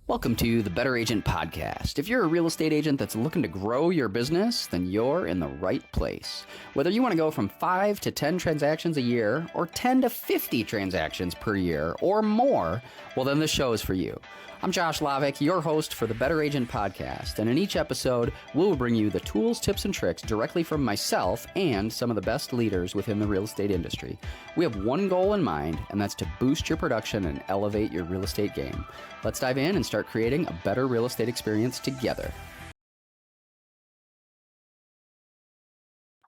Welcome to the Better Agent Podcast. If you're a real estate agent that's looking to grow your business, then you're in the right place. Whether you want to go from 5 to 10 transactions a year, or 10 to 50 transactions per year, or more, well, then this show is for you. I'm Josh Lavik, your host for the Better Agent Podcast, and in each episode, we'll bring you the tools, tips, and tricks directly from myself and some of the best leaders within the real estate industry. We have one goal in mind, and that's to boost your production and elevate your real estate game. Let's dive in and start creating a better real estate experience together.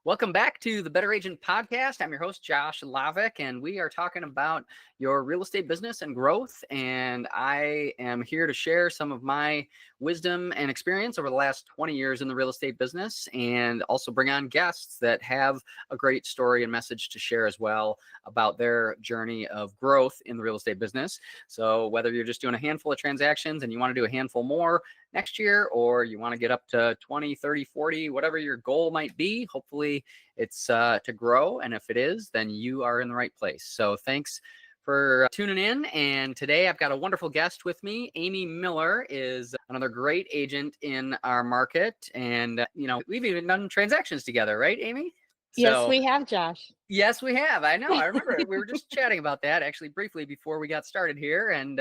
Welcome back to the Better Agent Podcast. I'm your host, Josh Lavik, and we are talking about your real estate business and growth. And I am here to share some of my wisdom and experience over the last 20 years in the real estate business, and also bring on guests that have a great story and message to share as well about their journey of growth in the real estate business. So whether you're just doing a handful of transactions and you want to do a handful more next year, or you want to get up to 20, 30, 40, whatever your goal might be, hopefully it's to grow. And if it is, then you are in the right place. So thanks for tuning in. And today I've got a wonderful guest with me. Amy Miller is another great agent in our market. And, we've even done transactions together, right, Amy? Yes, we have, Josh. Yes, we have. I know. I remember we were just chatting about that actually briefly before we got started here. And,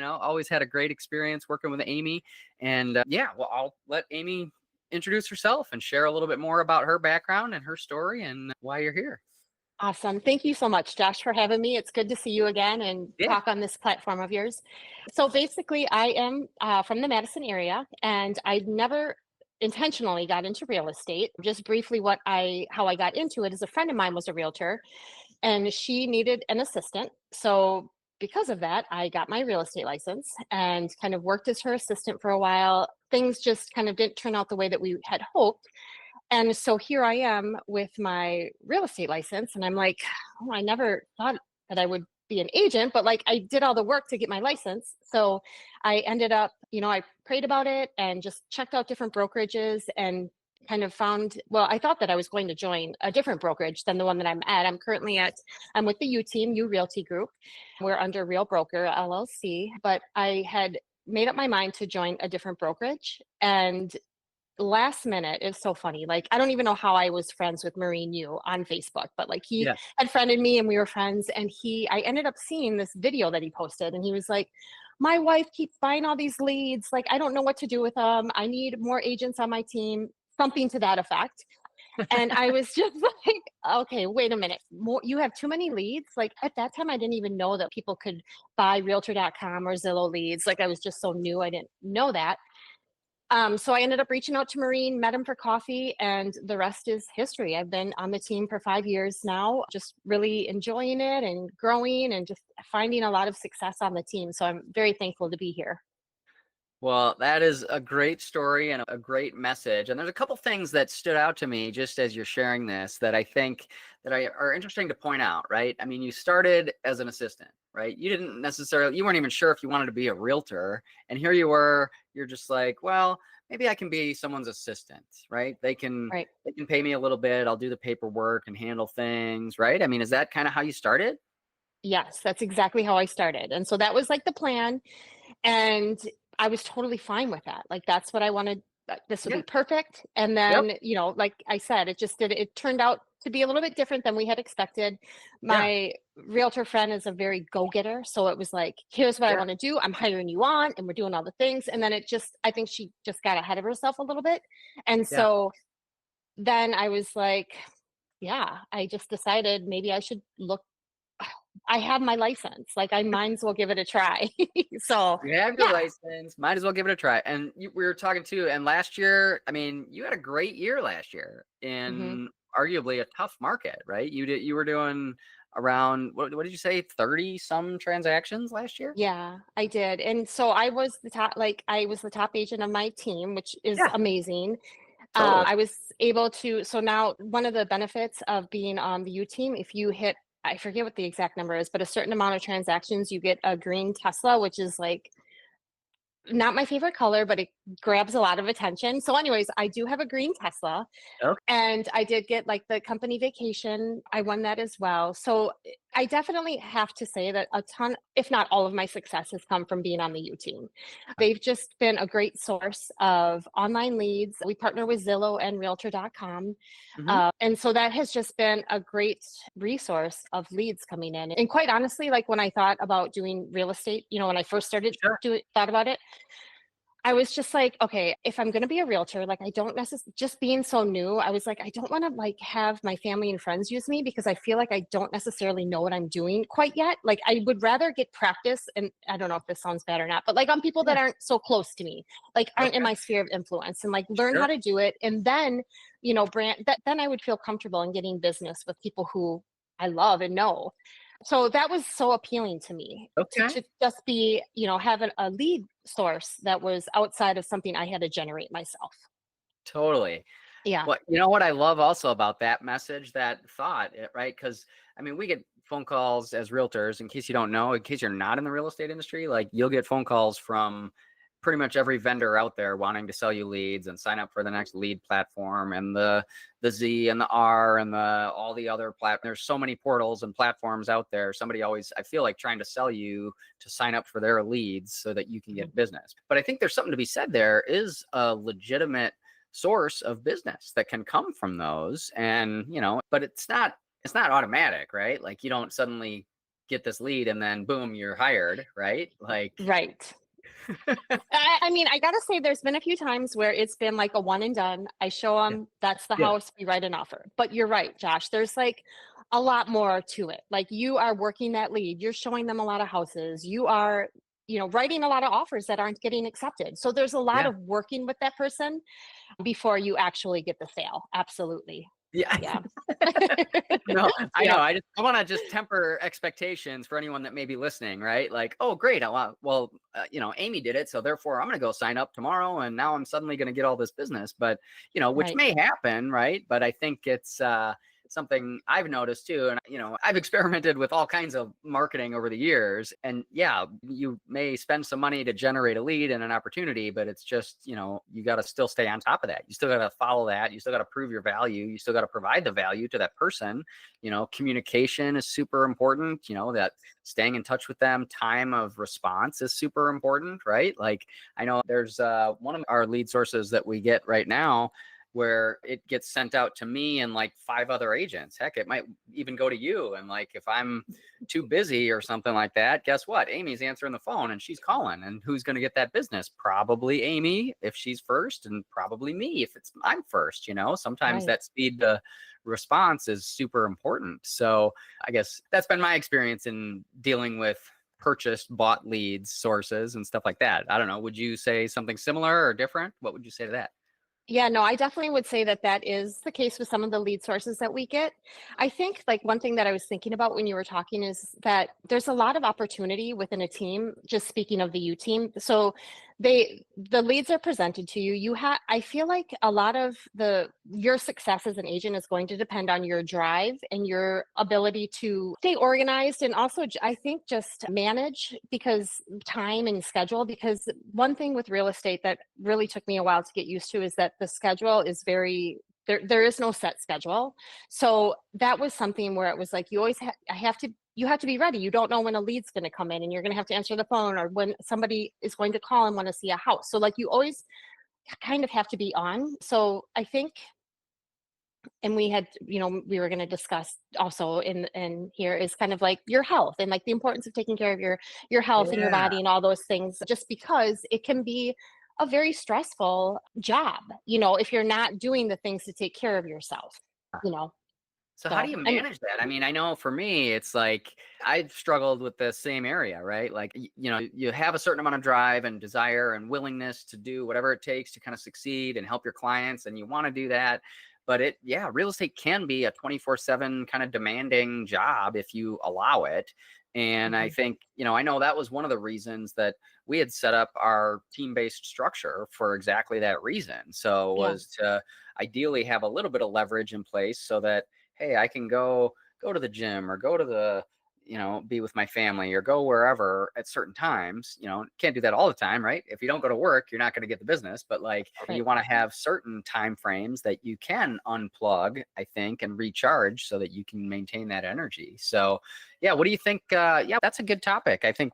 always had a great experience working with Amy. And I'll let Amy introduce herself and share a little bit more about her background and her story and why you're here. Awesome. Thank you so much, Josh, for having me. It's good to see you again and talk on this platform of yours. So basically, I am from the Madison area, and I never intentionally got into real estate. Just briefly, how I got into it is a friend of mine was a realtor, and she needed an assistant. So because of that, I got my real estate license and kind of worked as her assistant for a while. Things just kind of didn't turn out the way that we had hoped. And so here I am with my real estate license, and I'm like, oh, I never thought that I would be an agent, but I did all the work to get my license. So I ended up, I prayed about it and just checked out different brokerages and kind of I thought that I was going to join a different brokerage than the one that I'm at. I'm with the Yoo team, Yoo Realty Group. We're under Real Broker LLC, but I had made up my mind to join a different brokerage. And last minute, it's so funny. I don't even know how I was friends with Marine Yoo on Facebook, but he had friended me and we were friends. And I ended up seeing this video that he posted, and he was like, my wife keeps buying all these leads. I don't know what to do with them. I need more agents on my team, something to that effect. And I was just like, okay, wait a minute. You have too many leads. At that time, I didn't even know that people could buy realtor.com or Zillow leads. I was just so new. I didn't know that. So I ended up reaching out to Marine, met him for coffee, and the rest is history. I've been on the team for 5 years now, just really enjoying it and growing and just finding a lot of success on the team. So I'm very thankful to be here. Well, that is a great story and a great message. And there's a couple things that stood out to me just as you're sharing this that I think are interesting to point out, right? I mean, you started as an assistant, right? You weren't even sure if you wanted to be a realtor. And here you were, you're just like, well, maybe I can be someone's assistant, right? They can pay me a little bit. I'll do the paperwork and handle things, right? I mean, is that kind of how you started? Yes, that's exactly how I started. And so that was the plan. And I was totally fine with that. That's what I wanted. This would be perfect. And then, like I said, it turned out to be a little bit different than we had expected. My realtor friend is a very go-getter. So it was here's what I want to do. I'm hiring you on, and we're doing all the things. And then I think she just got ahead of herself a little bit. And so then I was like, I just decided maybe I should I have my license. I might as well give it a try. So you have your license, might as well give it a try. And we were talking too, and last year, I mean, you had a great year last year in arguably a tough market, right? You were doing around, what did you say, 30 some transactions last year? Yeah, I did. And so I was the top agent of my team, which is amazing. Totally. I was able to, so now one of the benefits of being on the Yoo team, if you hit, I forget what the exact number is, but a certain amount of transactions, you get a green Tesla, which is not my favorite color, but it grabs a lot of attention. So anyways, I do have a green Tesla. Okay. And I did get the company vacation. I won that as well. So I definitely have to say that a ton, if not all of my success has come from being on the U team. They've just been a great source of online leads. We partner with Zillow and realtor.com. Hmm. And so that has just been a great resource of leads coming in. And quite honestly, like when I thought about doing real estate, when I first started Sure. thought about it, I was just like, okay, if I'm going to be a realtor, like I don't necessarily, just being so new, I was like, I don't want to like have my family and friends use me because I feel like I don't necessarily know what I'm doing quite yet. Like I would rather get practice, and I don't know if this sounds bad or not, but like on people Yeah. that aren't so close to me, like aren't in Okay. my sphere of influence, and like learn how Sure. to do it. And then, brand that, then I would feel comfortable in getting business with people who I love and know. So that was so appealing to me Okay. to just be, have a lead source that was outside of something I had to generate myself. Totally. Yeah. What you know what I love also about that message, that thought, right? Because I mean, we get phone calls as realtors. In case you don't know, in case you're not in the real estate industry, like you'll get phone calls from pretty much every vendor out there wanting to sell you leads and sign up for the next lead platform, and the Z and the R and the all the other There's so many portals and platforms out there. Somebody always, I feel like, trying to sell you to sign up for their leads so that you can Mhm. get business. But I think there's something to be said. There is a legitimate source of business that can come from those, and but it's not automatic, right? Like you don't suddenly get this lead and then boom, you're hired, right? Like Right. I mean, I gotta say, there's been a few times where it's been like a one and done. I show yeah, them that's the yeah, house, we write an offer. But you're right, Josh. There's like a lot more to it. Like you are working that lead, you're showing them a lot of houses, you are, writing a lot of offers that aren't getting accepted. So there's a lot yeah, of working with that person before you actually get the sale. Absolutely. yeah. Yeah. No, I know. Yeah. I want to just temper expectations for anyone that may be listening, right? Like, oh, great. Well, Amy did it, so therefore I'm going to go sign up tomorrow, and now I'm suddenly going to get all this business. But which Right. may happen, right? But I think it's something I've noticed too, and I've experimented with all kinds of marketing over the years, and yeah, you may spend some money to generate a lead and an opportunity, but it's just you got to still stay on top of that. You still got to follow that. You still got to prove your value. You still got to provide the value to that person. Communication is super important. That staying in touch with them, time of response is super important, right? Like I know there's one of our lead sources that we get right now where it gets sent out to me and like 5 other agents. Heck, it might even go to you. And like, if I'm too busy or something like that, guess what? Amy's answering the phone and she's calling. And who's going to get that business? Probably Amy if she's first, and probably me if I'm first. Sometimes Right. that speed to response is super important. So I guess that's been my experience in dealing with purchased, bought leads, sources, and stuff like that. I don't know. Would you say something similar or different? What would you say to that? Yeah, no, I definitely would say that that is the case with some of the lead sources that we get. I think like one thing that I was thinking about when you were talking is that there's a lot of opportunity within a team, just speaking of the U team. So the leads are presented to you. I feel like a lot of your success as an agent is going to depend on your drive and your ability to stay organized, and also I think just manage because time and schedule. Because one thing with real estate that really took me a while to get used to is that the schedule is very there is no set schedule. So that was something where it was like you always you have to be ready. You don't know when a lead's going to come in and you're going to have to answer the phone, or when somebody is going to call and want to see a house. So like you always kind of have to be on. So I think, and we had, we were going to discuss also in here is kind of like your health and like the importance of taking care of your health and your Yeah. body and all those things, just because it can be a very stressful job, if you're not doing the things to take care of yourself, you know. So how do So you and manage that? I mean, I know for me, it's like I've struggled with the same area, right? Like, you have a certain amount of drive and desire and willingness to do whatever it takes to kind of succeed and help your clients, and you want to do that. But real estate can be a 24/7 kind of demanding job if you allow it. And I Mhm. think, I know that was one of the reasons that we had set up our team-based structure for exactly that reason. So Yeah. was to ideally have a little bit of leverage in place so that hey, I can go to the gym or go to the be with my family or go wherever at certain times. Can't do that all the time, right? If you don't go to work, you're not going to get the business, but like Right. you want to have certain time frames that you can unplug, I think, and recharge so that you can maintain that energy. So yeah, what do you think? Yeah, that's a good topic. I think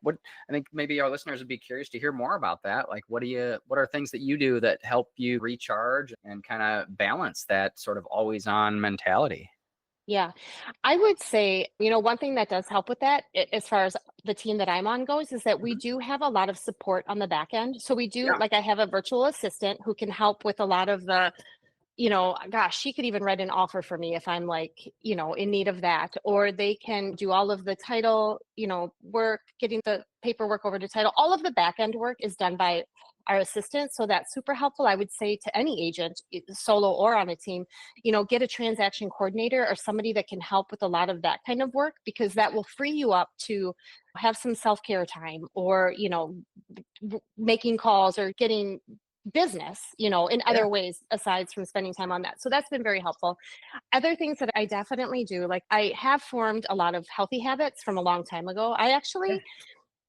maybe our listeners would be curious to hear more about that. Like, what are things that you do that help you recharge and kind of balance that sort of always on mentality? Yeah. I would say, one thing that does help with that, as far as the team that I'm on goes, is that we Mhm. do have a lot of support on the back end. So we do, Yeah. like, I have a virtual assistant who can help with a lot of the, gosh, she could even write an offer for me if I'm like, in need of that. Or they can do all of the title, work, getting the paperwork over to title. All of the back end work is done by our assistant. So that's super helpful. I would say to any agent, solo or on a team, get a transaction coordinator or somebody that can help with a lot of that kind of work, because that will free you up to have some self-care time, or, making calls or getting business, in Yeah. other ways aside from spending time on that. So that's been very helpful. Other things that I definitely do, like I have formed a lot of healthy habits from a long time ago. I Yeah. actually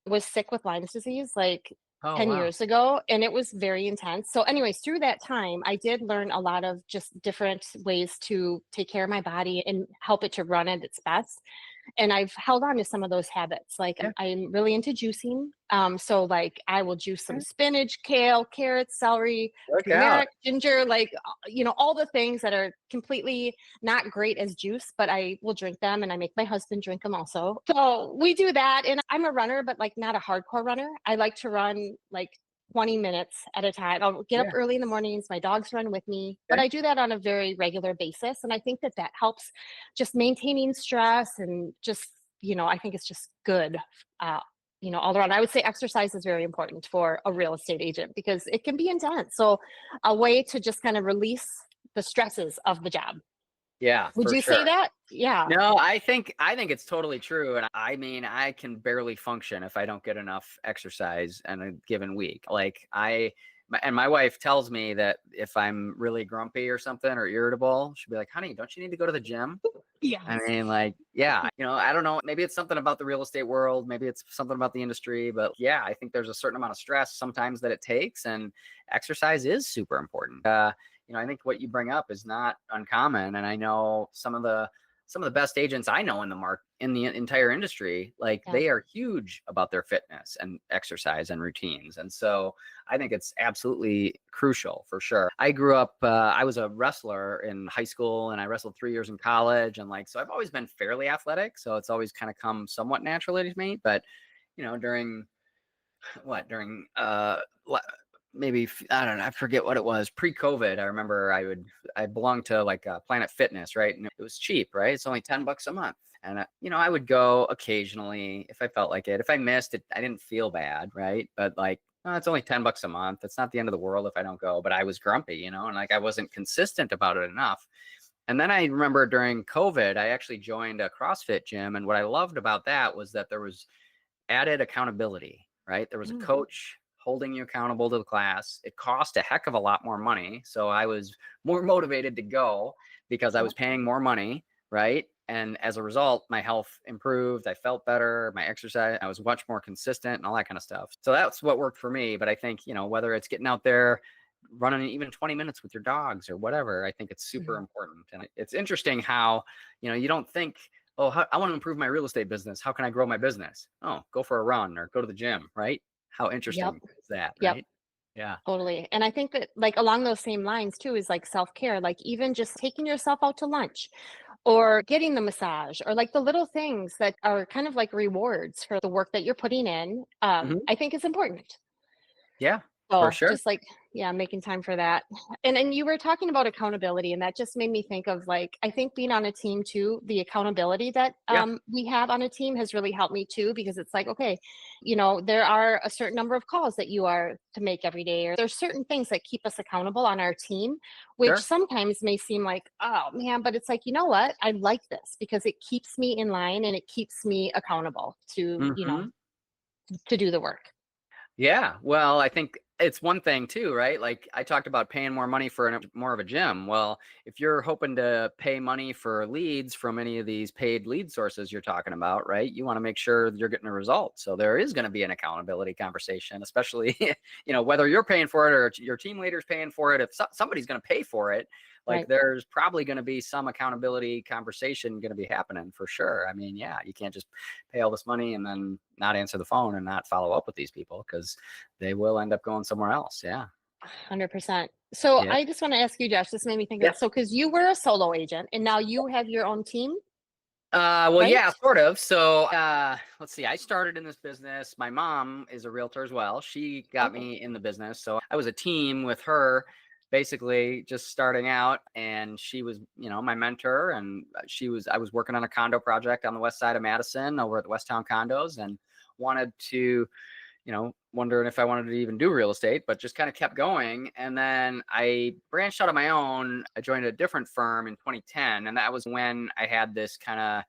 was sick with Lyme's disease like Oh, 10 wow. years ago, and it was very intense. So anyways, through that time, I did learn a lot of just different ways to take care of my body and help it to run at its best. And I've held on to some of those habits. Like Yeah. I'm really into juicing. So like I will juice some Yeah. spinach, kale, carrots, celery, Work out. turmeric, ginger, like all the things that are completely not great as juice, but I will drink them, and I make my husband drink them also. So we do that. And I'm a runner, but like not a hardcore runner. I like to run like 20 minutes at a time. I'll get up Yeah. early in the mornings. My dogs run with me, but Okay. I do that on a very regular basis. And I think that that helps just maintaining stress, and just, I think it's just good, uh, all around. I would say exercise is very important for a real estate agent because it can be intense. So a way to just kind of release the stresses of the job. Yeah, Would for you say sure. that? Yeah. No, I think it's totally true. And I mean, I can barely function if I don't get enough exercise in a given week. Like and my wife tells me that if I'm really grumpy or something or irritable, she'll be like, honey, don't you need to go to the gym? I Yes. mean, like, yeah, I don't know. Maybe it's something about the real estate world. Maybe it's something about the industry. But yeah, I think there's a certain amount of stress sometimes that it takes, and exercise is super important. I think what you bring up is not uncommon, and I know some of the best agents I know in the entire industry, like Yeah. they are huge about their fitness and exercise and routines. And so I think it's absolutely crucial for sure. I grew up, I was a wrestler in high school and I wrestled 3 years in college. And like, so I've always been fairly athletic. So it's always kind of come somewhat naturally to me. But, during during maybe, I don't know, I forget what it was, pre-COVID. I remember I belonged to like Planet Fitness, right? And it was cheap, right? It's only $10 a month. And I would go occasionally if I felt like it. If I missed it, I didn't feel bad, right? But like, oh, it's only $10 a month. It's not the end of the world if I don't go. But I was grumpy, and like I wasn't consistent about it enough. And then I remember during COVID, I actually joined a CrossFit gym. And what I loved about that was that there was added accountability, right? There was a Mm. coach holding you accountable to the class. It cost a heck of a lot more money. So I was more motivated to go because I Yep. was paying more money, right? And as a result, my health improved. I felt better. My exercise, I was much more consistent and all that kind of stuff. So that's what worked for me. But I think, whether it's getting out there, running even 20 minutes with your dogs or whatever, I think it's super Mhm. important. And it's interesting how, you don't think, oh, I want to improve my real estate business. How can I grow my business? Oh, go for a run or go to the gym, right? How Yep. interesting is that, Yep. right? Yeah. Totally. And I think that, like, along those same lines too, is like self-care, like even just taking yourself out to lunch or getting the massage, or like the little things that are kind of like rewards for the work that you're putting in, Mhm. I think is important. Yeah, for So sure. just like, yeah, making time for that. And you were talking about accountability, and that just made me think of, like, I think being on a team too, the accountability that Yeah, we have on a team has really helped me too, because it's like, okay, there are a certain number of calls that you are to make every day, or there's certain things that keep us accountable on our team, which sure. sometimes may seem like, oh man, but it's like, you know what? I like this because it keeps me in line and it keeps me accountable to, Mhm. to do the work. Yeah. Well, I think it's one thing too, right? Like I talked about paying more money for more of a gym. Well, if you're hoping to pay money for leads from any of these paid lead sources you're talking about, right? You want to make sure you're getting a result. So there is going to be an accountability conversation, especially, whether you're paying for it or your team leader's paying for it. If somebody's going to pay for it, like there's probably going to be some accountability conversation going to be happening for sure. I mean, yeah, you can't just pay all this money and then not answer the phone and not follow up with these people, because they will end up going somewhere else. Yeah. 100%. So Yeah. I just want to ask you, Josh, this made me think Yeah. of, so because you were a solo agent and now you have your own team, Well, right? yeah, sort of. So, let's see. I started in this business. My mom is a realtor as well. She got Okay. me in the business. So I was a team with her, basically just starting out. And she was, my mentor. And I was working on a condo project on the west side of Madison over at the Westtown Condos, and wanted to, wondering if I wanted to even do real estate, but just kind of kept going. And then I branched out on my own. I joined a different firm in 2010. And that was when I had this kind of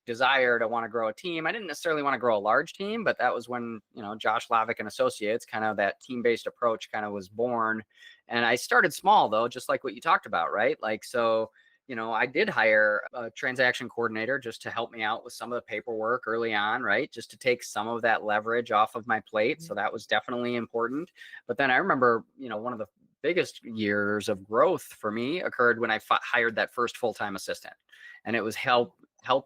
desire to want to grow a team. I didn't necessarily want to grow a large team, but that was when, Josh Lavik and Associates, kind of that team-based approach kind of was born. And I started small though, just like what you talked about, right? Like, so I did hire a transaction coordinator just to help me out with some of the paperwork early on, right? Just to take some of that leverage off of my plate. So that was definitely important. But then I remember, one of the biggest years of growth for me occurred when I hired that first full-time assistant. And it was help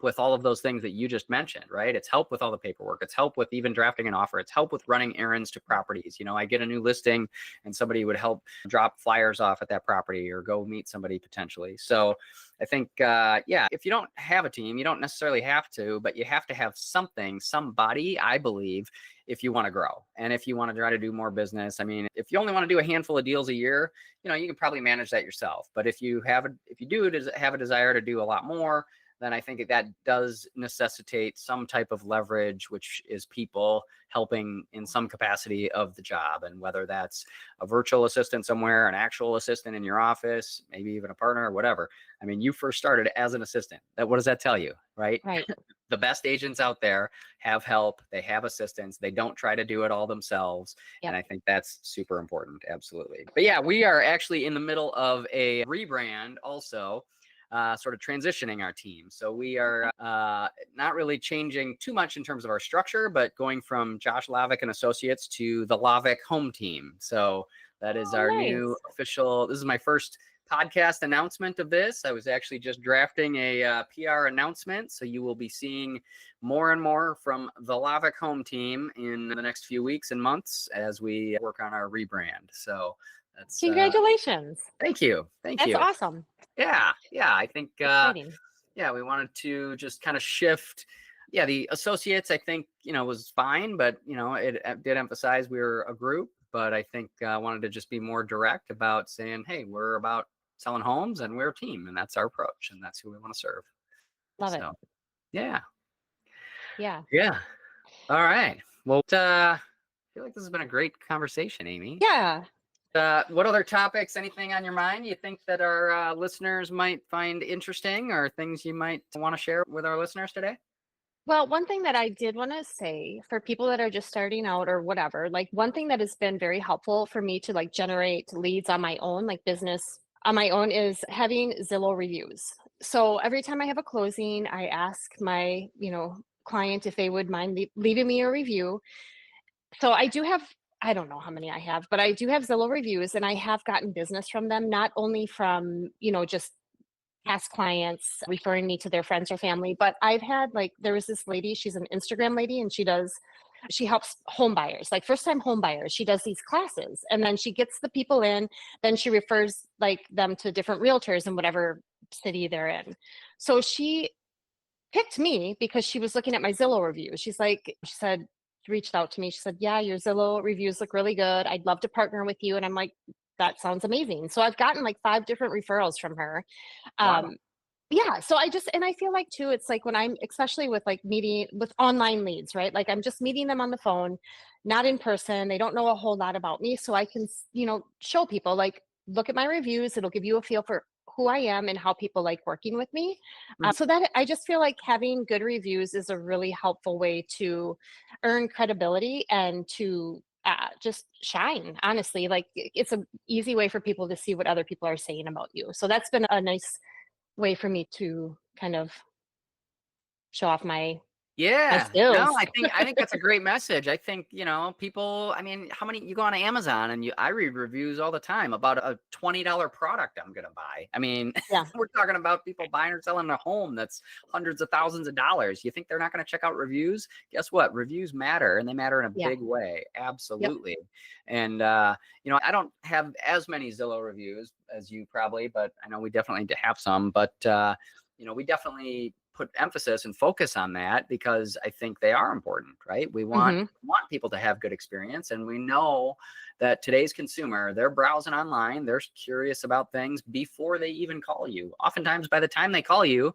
with all of those things that you just mentioned, right? It's help with all the paperwork. It's help with even drafting an offer. It's help with running errands to properties. I get a new listing and somebody would help drop flyers off at that property or go meet somebody potentially. So I think, if you don't have a team, you don't necessarily have to, but you have to have somebody, I believe, if you want to grow and if you want to try to do more business. I mean, if you only want to do a handful of deals a year, you can probably manage that yourself. But if you have a desire to do a lot more, then I think that does necessitate some type of leverage, which is people helping in some capacity of the job. And whether that's a virtual assistant somewhere, an actual assistant in your office, maybe even a partner or whatever. I mean, you first started as an assistant. What does that tell you, right? Right. The best agents out there have help. They have assistants. They don't try to do it all themselves. Yep. And I think that's super important. Absolutely. But yeah, we are actually in the middle of a rebrand also. Sort of transitioning our team. So we are not really changing too much in terms of our structure, but going from Josh Lavik and Associates to the Lavik Home Team. So that is our new official, this is my first podcast announcement of this. I was actually just drafting a PR announcement. So you will be seeing more and more from the Lavik Home Team in the next few weeks and months as we work on our rebrand. So that's Congratulations. Thank you. That's awesome. Yeah. I think, Exciting. we wanted to just kind of shift. Yeah, the associates, I think, was fine, but, it did emphasize we were a group. But I think I wanted to just be more direct about saying, hey, we're about selling homes and we're a team, and that's our approach, and that's who we want to serve. Love it. Yeah. Yeah. Yeah. All right. Well, I feel like this has been a great conversation, Amy. Yeah. What other topics, anything on your mind you think that our listeners might find interesting, or things you might want to share with our listeners today? Well, one thing that I did want to say for people that are just starting out or whatever, like one thing that has been very helpful for me to like generate leads on my own, like business on my own, is having Zillow reviews. So every time I have a closing, I ask my, client if they would mind leaving me a review. So I do have, I don't know how many I have, but I do have Zillow reviews and I have gotten business from them, not only from, just past clients referring me to their friends or family, but I've had like, there was this lady, she's an Instagram lady and she helps home buyers, like first time home buyers. She does these classes and then she gets the people in, then she refers like them to different realtors in whatever city they're in. So she picked me because she was looking at my Zillow reviews. She said, she reached out to me. She said, yeah, your Zillow reviews look really good. I'd love to partner with you. And I'm like, that sounds amazing. So I've gotten like 5 different referrals from her. Wow. Yeah. So and I feel like too, it's like when I'm, especially with like meeting with online leads, right? Like I'm just meeting them on the phone, not in person. They don't know a whole lot about me. So I can, show people like, look at my reviews. It'll give you a feel for who I am and how people like working with me. So that I just feel like having good reviews is a really helpful way to earn credibility and to just shine, honestly. Like it's a easy way for people to see what other people are saying about you. So that's been a nice way for me to kind of show off my Yeah, no, skills. I think that's a great message. I think, people, I mean, how many you go on Amazon and I read reviews all the time about a $20 product I'm gonna buy. I mean, Yeah. we're talking about people buying or selling a home that's hundreds of thousands of dollars. You think they're not gonna check out reviews? Guess what? Reviews matter, and they matter in a Yeah. big way. Yep. Absolutely. And I don't have as many Zillow reviews as you probably, but I know we definitely have some. But we definitely put emphasis and focus on that because I think they are important, right? We want Hmm. people to have good experience, and we know that today's consumer, they're browsing online, they're curious about things before they even call you. Oftentimes, by the time they call you,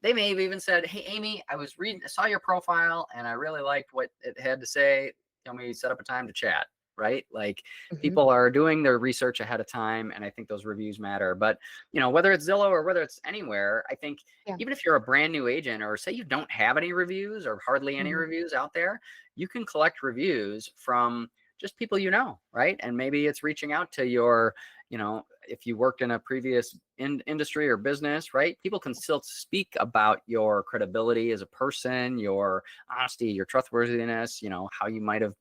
they may have even said, "Hey, Amy, I saw your profile, and I really liked what it had to say. Can we set up a time to chat?" Right? Like, Hmm. people are doing their research ahead of time, and I think those reviews matter. But whether it's Zillow or whether it's anywhere, I think Yeah. even if you're a brand new agent, or say you don't have any reviews or hardly any Hmm. reviews out there, you can collect reviews from just people right? And maybe it's reaching out to if you worked in a previous industry or business, right? People can still speak about your credibility as a person, your honesty, your trustworthiness, how you might have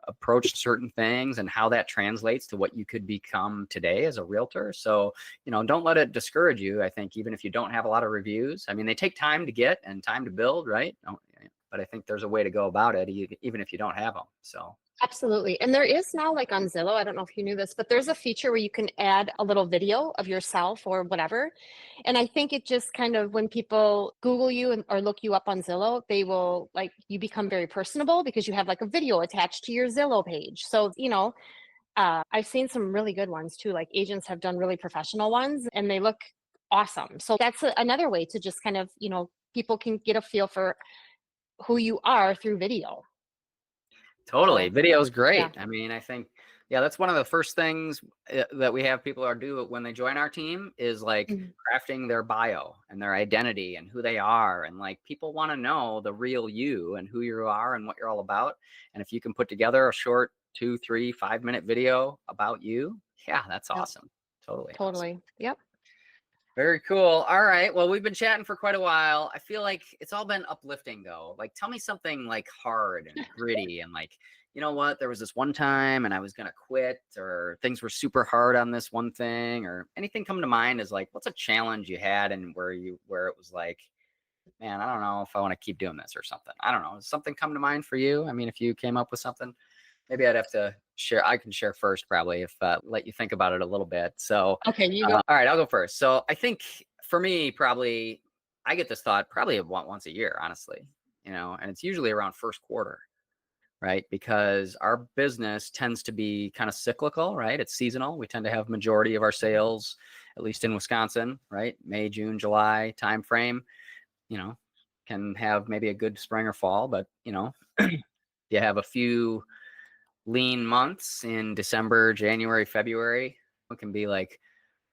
approached certain things and how that translates to what you could become today as a realtor. So, don't let it discourage you. I think even if you don't have a lot of reviews, I mean, they take time to get and time to build, right? But I think there's a way to go about it, even if you don't have them. So. Absolutely. And there is now, like on Zillow, I don't know if you knew this, but there's a feature where you can add a little video of yourself or whatever. And I think it just kind of, when people Google you or look you up on Zillow, they will, like, you become very personable because you have like a video attached to your Zillow page. So, I've seen some really good ones too. Like agents have done really professional ones and they look awesome. So that's another way to just kind of, people can get a feel for who you are through video. Totally. So, Video is yeah. great. I mean, I think, yeah, that's one of the first things that we have people are do when they join our team is like Mhm. crafting their bio and their identity and who they are. And like, people want to know the real you and who you are and what you're all about. And if you can put together a short 2, 3, 5 minute video about you, yeah, that's Yep. awesome. Totally awesome. Totally. Yep. Very cool. All right. Well, we've been chatting for quite a while. I feel like it's all been uplifting though. Like, tell me something like hard and gritty and like, you know what? There was this one time and I was going to quit, or things were super hard on this one thing, or anything come to mind is like, what's a challenge you had and where it was like, man, I don't know if I want to keep doing this or something. I don't know. Does something come to mind for you? I mean, if you came up with something, maybe I'd have to share. I can share first, probably, if let you think about it a little bit. So, Okay, you go. all right, I'll go first. So, I think for me, probably, I get this thought probably once a year, honestly, and it's usually around first quarter, right? Because our business tends to be kind of cyclical, right? It's seasonal. We tend to have majority of our sales, at least in Wisconsin, right? May, June, July time frame, you know, can have maybe a good spring or fall, but you have a few lean months in December, January, February. It can be like,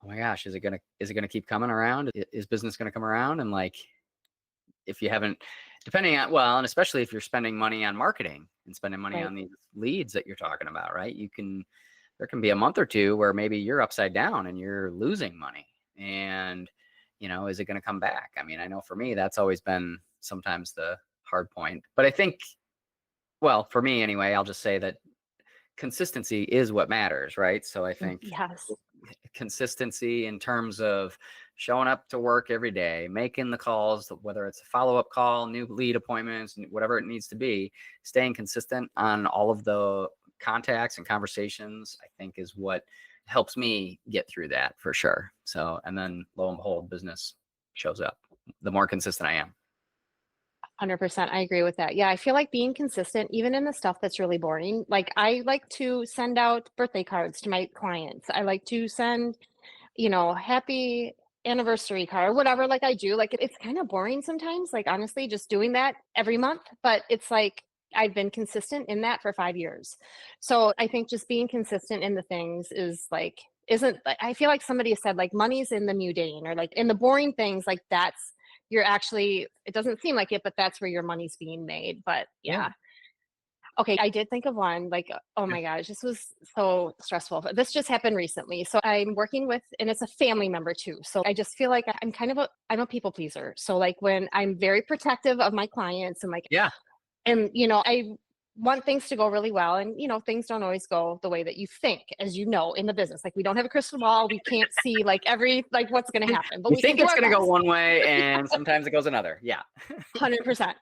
oh my gosh, is it gonna keep coming around? Is business gonna come around? And like, if you haven't, depending on, well, and especially if you're spending money on marketing and spending money Right. on these leads that you're talking about, right? There can be a month or two where maybe you're upside down and you're losing money. And is it going to come back? I mean, I know for me, that's always been sometimes the hard point. But I think, well, for me anyway, I'll just say that consistency is what matters, right? So I think Yes. consistency in terms of showing up to work every day, making the calls, whether it's a follow-up call, new lead appointments, whatever it needs to be, staying consistent on all of the contacts and conversations, I think is what helps me get through that for sure. So, and then lo and behold, business shows up the more consistent I am. 100%. I agree with that. Yeah, I feel like being consistent, even in the stuff that's really boring. Like, I like to send out birthday cards to my clients. I like to send, happy anniversary card, whatever, like I do. Like, it's kind of boring sometimes, like, honestly, just doing that every month. But it's like, I've been consistent in that for 5 years. So I think just being consistent in the things is like, isn't, I feel like somebody said, like, money's in the mundane, or like in the boring things, like that's, you're actually, it doesn't seem like it, but that's where your money's being made. But Yeah. yeah. Okay, I did think of one, like, oh my gosh, this was so stressful. But this just happened recently. So I'm working with, and it's a family member too. So I just feel like I'm a people pleaser. So like when I'm very protective of my clients and like, Yeah. and I want things to go really well, and things don't always go the way that you think, as in the business. Like we don't have a crystal ball, we can't see like what's going to happen, but You we can think do it's our going to go best. one way and sometimes it goes another. Yeah. 100%.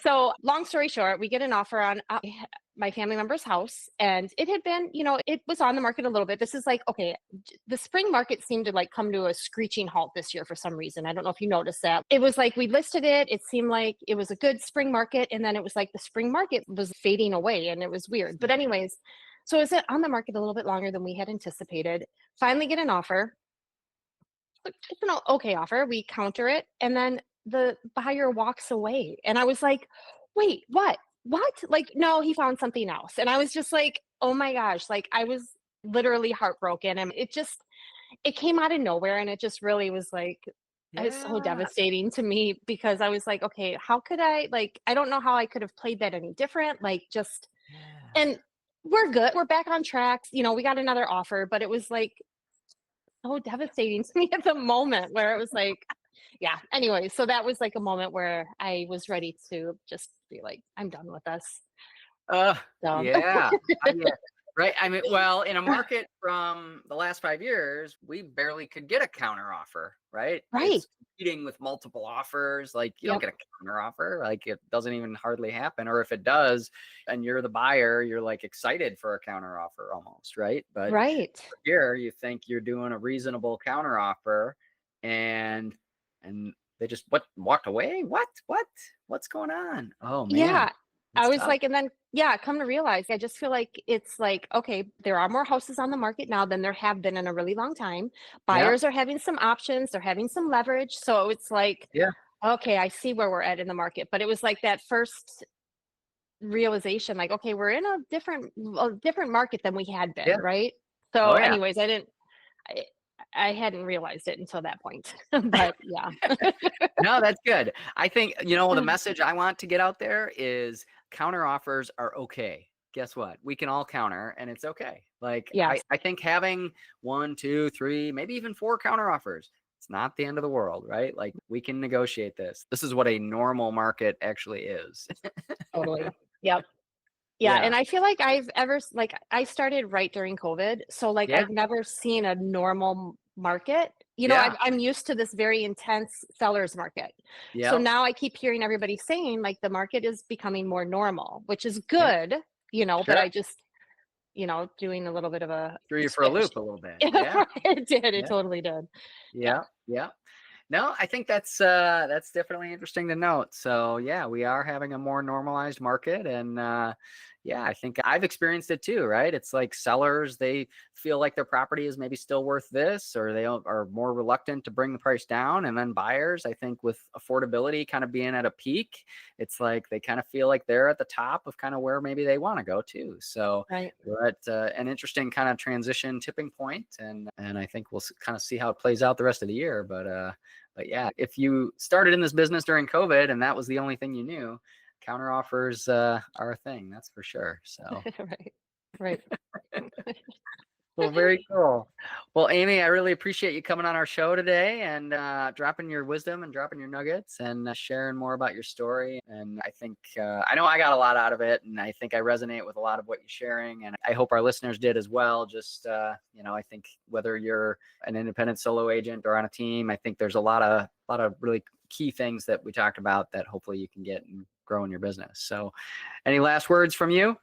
So long story short, we get an offer on my family member's house, and it had been, it was on the market a little bit. This is like, okay, the spring market seemed to like come to a screeching halt this year for some reason. I don't know if you noticed that. It was like we listed it. It seemed like it was a good spring market. And then it was like the spring market was fading away and it was weird. But anyways, so is it on the market a little bit longer than we had anticipated? Finally get an offer. It's an okay offer. We counter it, and then the buyer walks away. And I was like, wait, what? What? Like, no, he found something else. And I was just like, oh my gosh, like I was literally heartbroken. And it came out of nowhere. And it just really was like, it's so Yeah. devastating to me because I was like, okay, how could I don't know how I could have played that any different. Like, just, Yeah. and we're good. We're back on track. We got another offer, but it was like, so devastating to me at the moment where it was like, yeah. Anyway, so that was like a moment where I was ready to just be like, I'm done with this. Uh, So yeah. Yeah. Right. I mean, well, in a market from the last 5 years, we barely could get a counter offer, right? right. It's competing with multiple offers. Like you don't Yep. get a counter offer. Like it doesn't even hardly happen. Or if it does, and you're the buyer, you're like excited for a counter offer almost, right? But Right. here you think you're doing a reasonable counter offer and they just walked away. What's going on? Oh man, Yeah. I it's was tough. like, and then yeah, come to realize I just feel like it's like, okay, there are more houses on the market now than there have been in a really long time. Yeah, Buyers are having some options, they're having some leverage. So it's like, yeah, okay, I see where we're at in the market. But it was like that first realization, like, okay, we're in a different market than we had yeah. been, right? Oh So yeah. anyways, I, I hadn't realized it until that point. But yeah. No, that's good. I think, the message I want to get out there is counter offers are okay. Guess what? We can all counter and it's okay. Like I, Yes. I think having one, two, three, maybe even four counter offers, it's not the end of the world, right? Like we can negotiate this. This is what a normal market actually is. Totally. Yep. Yeah, Yeah. and I feel like like I started right during COVID, so like Yeah. I've never seen a normal market. Yeah. I'm used to this very intense sellers market. So Yep. now I keep hearing everybody saying like the market is becoming more normal, which is Yeah. good, but Sure. I just, doing a little bit of a Threw you for a switch. loop a little bit. Yeah. It did. It Yeah. totally did. Yeah. Yeah. Yeah. No, I think that's definitely interesting to note. So yeah, we are having a more normalized market, and yeah, I think I've experienced it too. Right? It's like sellers, they feel like their property is maybe still worth this, or they are more reluctant to bring the price down. And then buyers, I think, with affordability kind of being at a peak, it's like they kind of feel like they're at the top of kind of where maybe they want to go too. So Right. we're at an interesting kind of transition tipping point, and I think we'll kind of see how it plays out the rest of the year. But yeah, if you started in this business during COVID and that was the only thing you knew, counter offers are a thing, that's for sure. So, Right. Right. well, very cool. Well, Amy, I really appreciate you coming on our show today and dropping your wisdom and dropping your nuggets and sharing more about your story. And I think I know I got a lot out of it, and I think I resonate with a lot of what you're sharing. And I hope our listeners did as well. Just I think whether you're an independent solo agent or on a team, I think there's a lot of really key things that we talked about that hopefully you can get and grow in your business. So, any last words from you?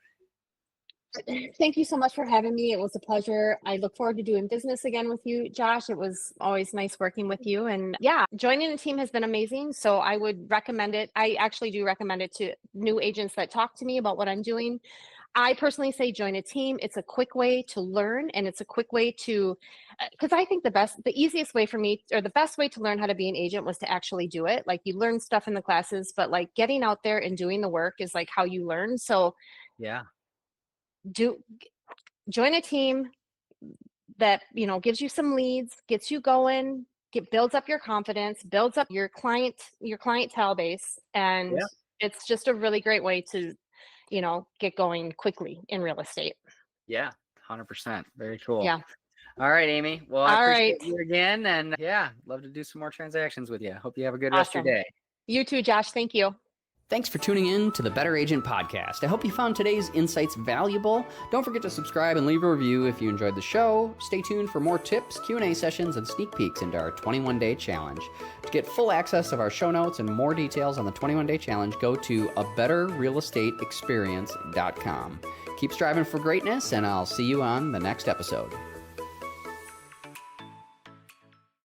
Thank you so much for having me. It was a pleasure. I look forward to doing business again with you, Josh. It was always nice working with you. And yeah, joining the team has been amazing. So I would recommend it. I actually do recommend it to new agents that talk to me about what I'm doing. I personally say join a team. It's a quick way to learn, and it's a quick way to, because I think the easiest way for me, or the best way to learn how to be an agent was to actually do it. Like you learn stuff in the classes, but like getting out there and doing the work is like how you learn. So Yeah. do join a team that gives you some leads, gets you going, builds up your confidence, builds up your clientele base, and Yeah. it's just a really great way to get going quickly in real estate. Yeah, 100%. Very cool. Yeah. All right, Amy. Well, I All appreciate right. you again. And yeah, love to do some more transactions with you. Hope you have a good rest of Awesome. your day. You too, Josh. Thank you. Thanks for tuning in to the Better Agent Podcast. I hope you found today's insights valuable. Don't forget to subscribe and leave a review if you enjoyed the show. Stay tuned for more tips, Q&A sessions, and sneak peeks into our 21-day challenge. To get full access of our show notes and more details on the 21-day challenge, go to abetterrealestateexperience.com. Keep striving for greatness, and I'll see you on the next episode.